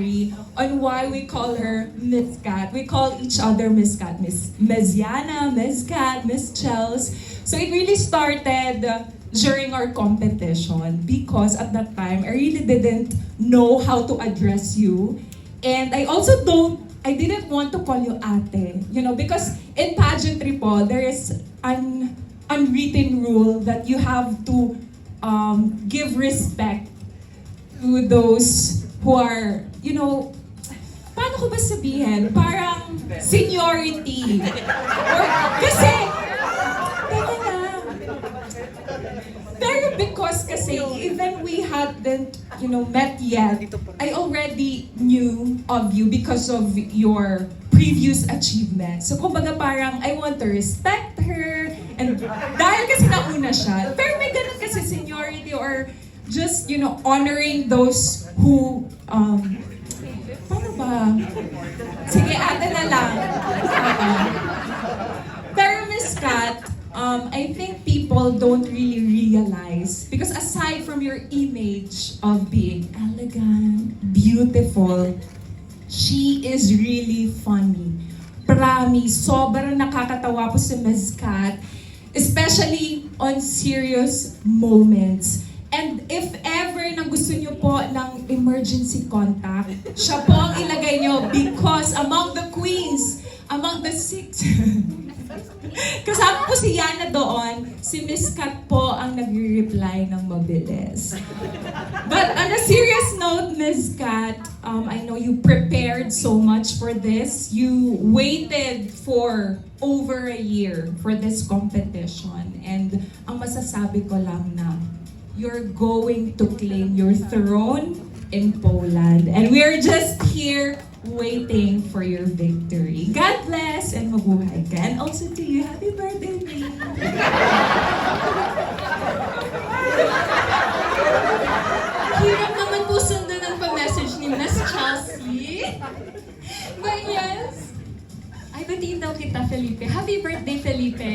story on why we call her Miss Cat. We call each other Miss Cat, Miss Yana, Miss Cat, Miss Chels. So it really started during our competition because at that time, I really didn't know how to address you. And I didn't want to call you ate, because in pageantry po, there is an unwritten rule that you have to give respect to those who are, paano ko ba sabihin? Parang seniority. Or, kasi, teka na. Pero because kasi, even we hadn't, met yet, I already knew of you because of your previous achievements. So, kumbaga parang, I want to respect her, and dahil kasi nauna siya, pero may ganun kasi seniority or just, honoring those who, paano ba? Sige, ate na lang. Pero Miss Kat, I think people don't really realize, because aside from your image of being elegant, beautiful, she is really funny. Promise, sobrang nakakatawa po si Miss Kat, especially on serious moments. And if ever nang gusto nyo po ng emergency contact, siya po ang ilagay nyo because among the queens, among the six, kasama po si Yana doon, si Miss Kat po ang nagre-reply ng mabilis. But on a serious note, Miss Kat, I know you prepared so much for this. You waited for over a year for this competition. And ang masasabi ko lang na you're going to claim your throne in Poland. And we're just here waiting for your victory. God bless and mabuhay ka. And also to you, happy birthday, May. Hirap naman po sundan ang pa-message ni Miss Chelsea. But yes, ay batiin daw kita, Felipe. Happy birthday, Felipe!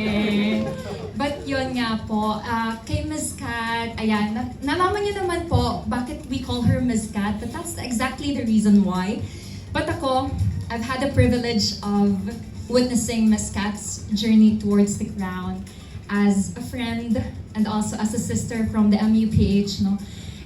But yun nga po, kay Miss Kat, ayan, nalaman niyo naman po bakit we call her Miss Kat, but that's exactly the reason why. But ako, I've had the privilege of witnessing Miss Kat's journey towards the crown as a friend and also as a sister from the MUPH, no?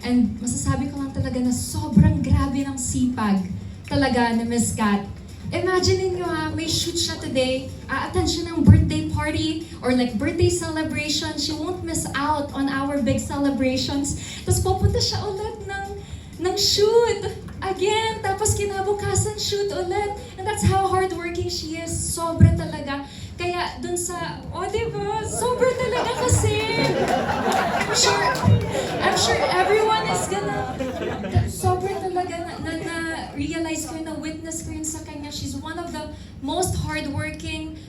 And masasabi ko lang talaga na sobrang grabe ng sipag talaga ni Miss Kat. Imagine niyo may shoot siya today, attend siya ng birthday party or like birthday celebration. She won't miss out on our big celebrations. Tapos pupunta siya ulit ng shoot again. Tapos kinabukasan shoot ulit. And that's how hardworking she is. Sobra talaga. Kaya dun sa, diba? Sobra talaga kasi. I'm sure everyone is gonna, sobra talaga na-realize ko, na-witness ko yun sa kanya. She's one of the most hardworking,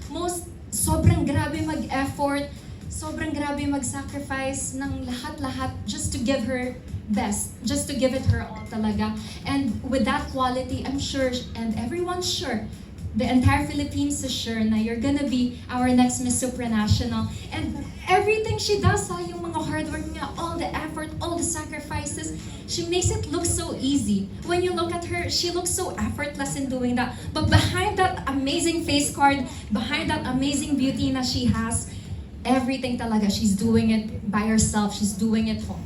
sobrang grabe mag-effort, sobrang grabe mag-sacrifice ng lahat-lahat just to give her best, just to give it her all talaga. And with that quality, I'm sure, and everyone's sure, the entire Philippines is sure na you're gonna be our next Miss Supranational. And everything she does, yung mga hard work niya, all the effort, all the sacrifices, she makes it look so easy. When you look at her, she looks so effortless in doing that. But behind that amazing face card, behind that amazing beauty na she has, everything talaga, she's doing it by herself. She's doing it for,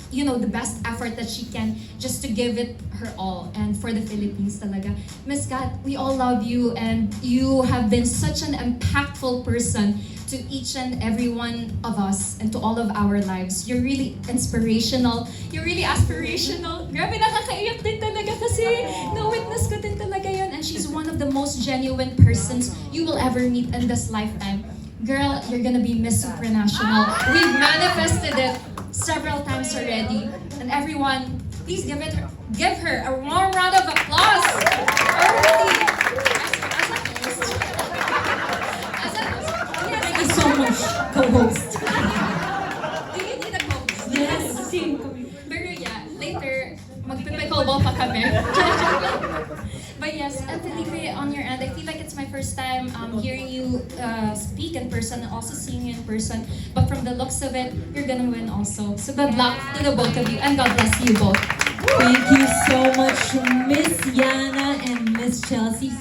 the best effort that she can just to give it her all and for the Philippines talaga. Miss Kat, we all love you and you have been such an impactful person to each and every one of us and to all of our lives. You're really inspirational. You're really aspirational. Grabe, nakakaiyak din talaga kasi na-witness ko din talaga yun. And she's one of the most genuine persons you will ever meet in this lifetime. Girl, you're gonna be Miss Supranational. We've manifested it several times already. And everyone, please give her a warm round of applause. Already. Thank you so much, co-host. Do you need a co-host? Yes. Pero yeah, later, magpipickleball pa kami. But yes, and Felipe, on your end, I feel like it's my first time hearing you speak in person and also seeing you in person. But from the looks of it, you're gonna win also. So good luck to the both of you and God bless you both. Thank you so much, Miss Yana and Miss Chelsea.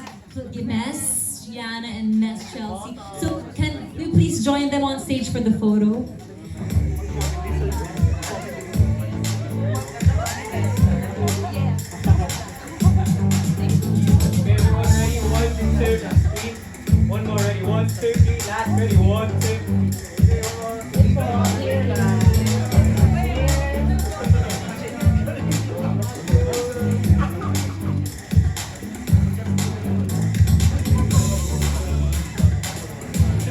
Miss Yana and Miss Chelsea. So can you please join them on stage for the photo? Okay, everyone ready? 1, 2, 3. One more ready. 1, 2, 3. Last ready. 1, 2, 3. One more.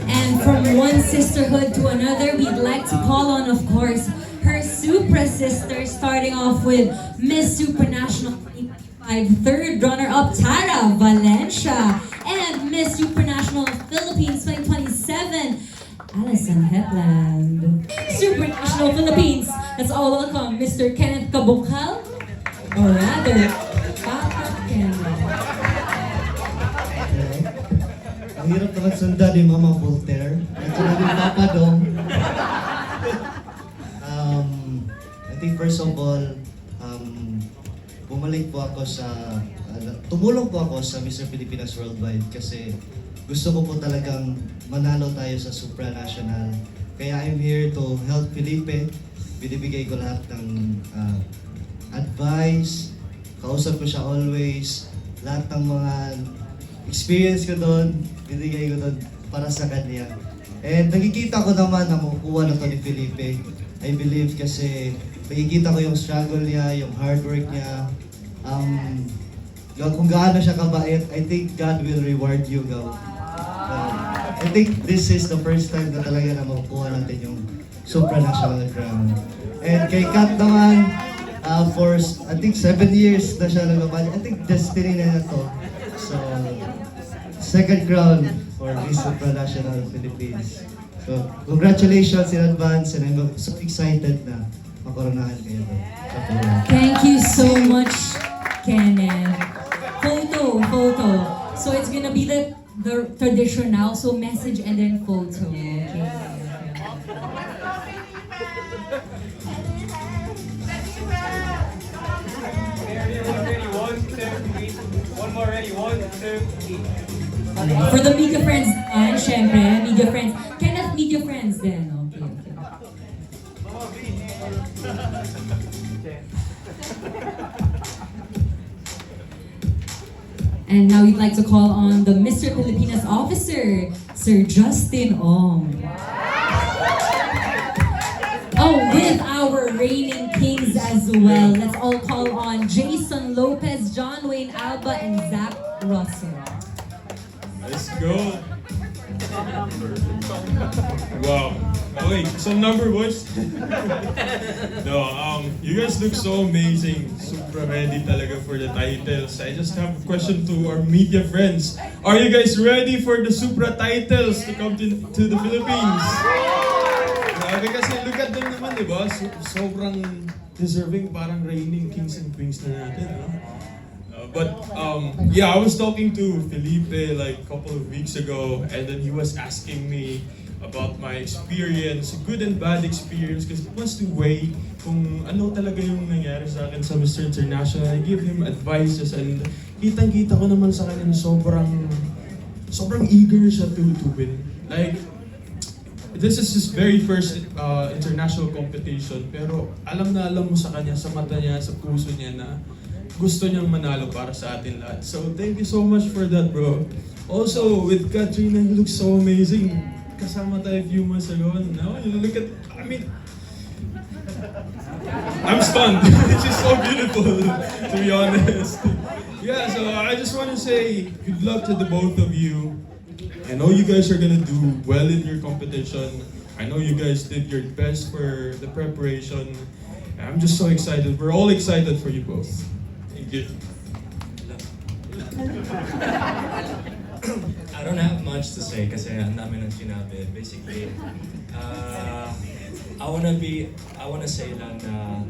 And from one sisterhood to another, we'd like to call on, of course, her Supra sister, starting off with Miss Supranational 2025 third runner-up Tara Valencia, and Miss Supranational Philippines 2027 Alison Hetland. Supranational Philippines, let's all welcome Mr. Kenneth Kabukal, or rather, Papa Kenneth. Ang hirap naman sundan ni Mama Voltaire. Ito na din Papa Dong. I think first of all, bumalik po ako sa, tumulong po ako sa Mr. Pilipinas Worldwide kasi gusto ko po talagang manalo tayo sa supranational. Kaya I'm here to help Felipe. Binibigay ko lahat ng advice, kausap ko siya always, lahat ng mga experience ko doon, binigay ko doon para sa kanya. And nakikita ko naman na makukuha na to ni Felipe. I believe kasi nakikita ko yung struggle niya, yung hard work niya. Kung gaano siya kabait, I think God will reward you, Gaw. I think this is the first time na talaga na makukuha natin yung supranational crown. And kay Kat naman, for I think 7 years na siya nagpapalya. I think destiny na to. So, second crown for Miss Supranational Philippines. So, congratulations in advance and I'm so excited na makoronahan kayo. Thank you so much, Kenneth. Photo. So it's gonna be the tradition now. So message and then photo. Okay. Everyone ready? 1, 2, 3. One more ready. 1, 2, 3. For the media friends, and syempre, media friends. Kenneth, media friends then. Okay. And now we'd like to call on the Mr. Pilipinas officer, Sir Justin Ong. Oh, with our reigning kings as well. Let's all call on Jason Lopez, John Wayne Alba, and Zach Russell. Let's go. Wow. Oh, wait, some number boys? No, you guys look so amazing. Super ready talaga for the titles. I just have a question to our media friends. Are you guys ready for the Supra titles to come to the Philippines? Grabe kasi look at them naman, di ba? Sobrang deserving, parang reigning kings and queens na natin, no? Yeah, I was talking to Felipe like a couple of weeks ago, and then he was asking me about my experience, good and bad experience, because he wants to weigh kung ano talaga yung nangyari sa akin sa Mr. International. I give him advices, and kitang-kita ko naman sa kanya na sobrang eager siya to win. Like, this is his very first international competition, pero alam na alam mo sa kanya, sa mata niya, sa puso niya na gusto niyang manalo para sa atin lahat. So thank you so much for that, bro. Also, with Katrina, you look so amazing. Kasama tayo a few months ago. Now, you look at, I mean, I'm stunned. She's so beautiful, to be honest. Yeah, so I just want to say good luck to the both of you. I know you guys are gonna do well in your competition. I know you guys did your best for the preparation. I'm just so excited. We're all excited for you both. Thank you. I don't have much to say kasi ang dami nang sinabi. Basically, I wanna say lang na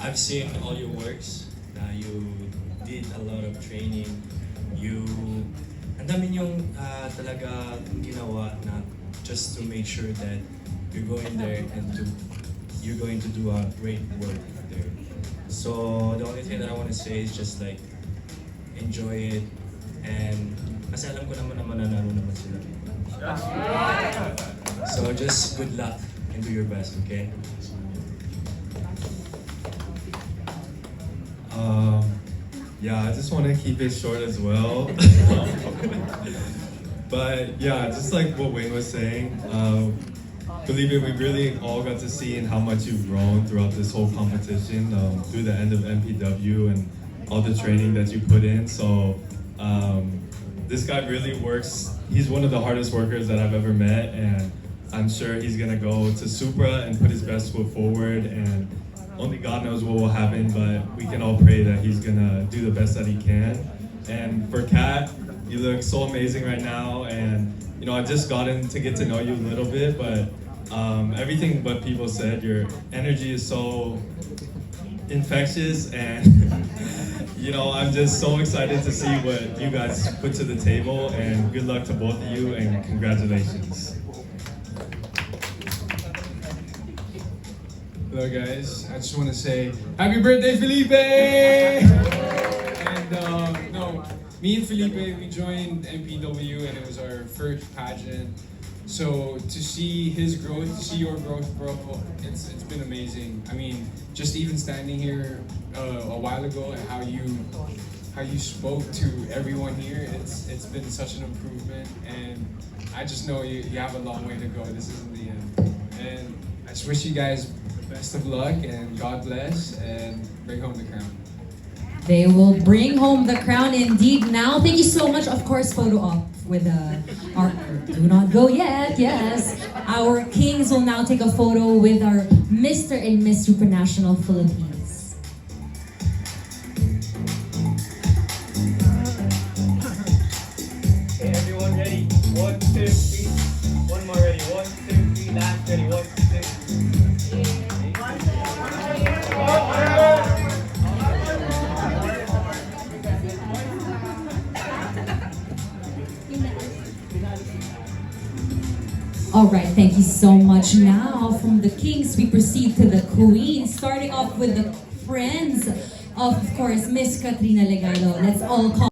I've seen all your works, na you did a lot of training. Ang dami yung talaga ginawa na just to make sure that you're going there and you're going to do a great work there. So the only thing that I want to say is just like enjoy it, and kasi alam ko naman na mananalo naman sila. So just good luck and do your best, okay? Yeah, I just want to keep it short as well. But yeah, just like what Wayne was saying, believe it, we really all got to see and how much you've grown throughout this whole competition, through the end of MPW and all the training that you put in. So this guy really works. He's one of the hardest workers that I've ever met, and I'm sure he's gonna go to Supra and put his best foot forward, and only God knows what will happen, but we can all pray that he's gonna do the best that he can. And for Kat, you look so amazing right now, and you know, I just gotten to get to know you a little bit, but everything but people said, your energy is so infectious, and you know, I'm just so excited to see what you guys put to the table, and good luck to both of you, and congratulations. Hello guys, I just want to say happy birthday Felipe! And no, me and Felipe, we joined MPW and it was our first pageant. So to see his growth, to see your growth, bro, it's been amazing. I mean, just even standing here a while ago and how you spoke to everyone here, it's been such an improvement, and I just know you have a long way to go. This isn't the end. And I just wish you guys best of luck and God bless, and bring home the crown. They will bring home the crown indeed now. Thank you so much. Of course, photo op with our, do not go yet, yes. Our kings will now take a photo with our Mr. and Miss Supranational Philippines. Okay, everyone ready? 1, 2, 3. One more ready. 1, 2, 3. Last ready. 1, 2. All right, thank you so much. Now, from the kings, we proceed to the queens, starting off with the friends of course, Miss Katrina Legado. Let's all call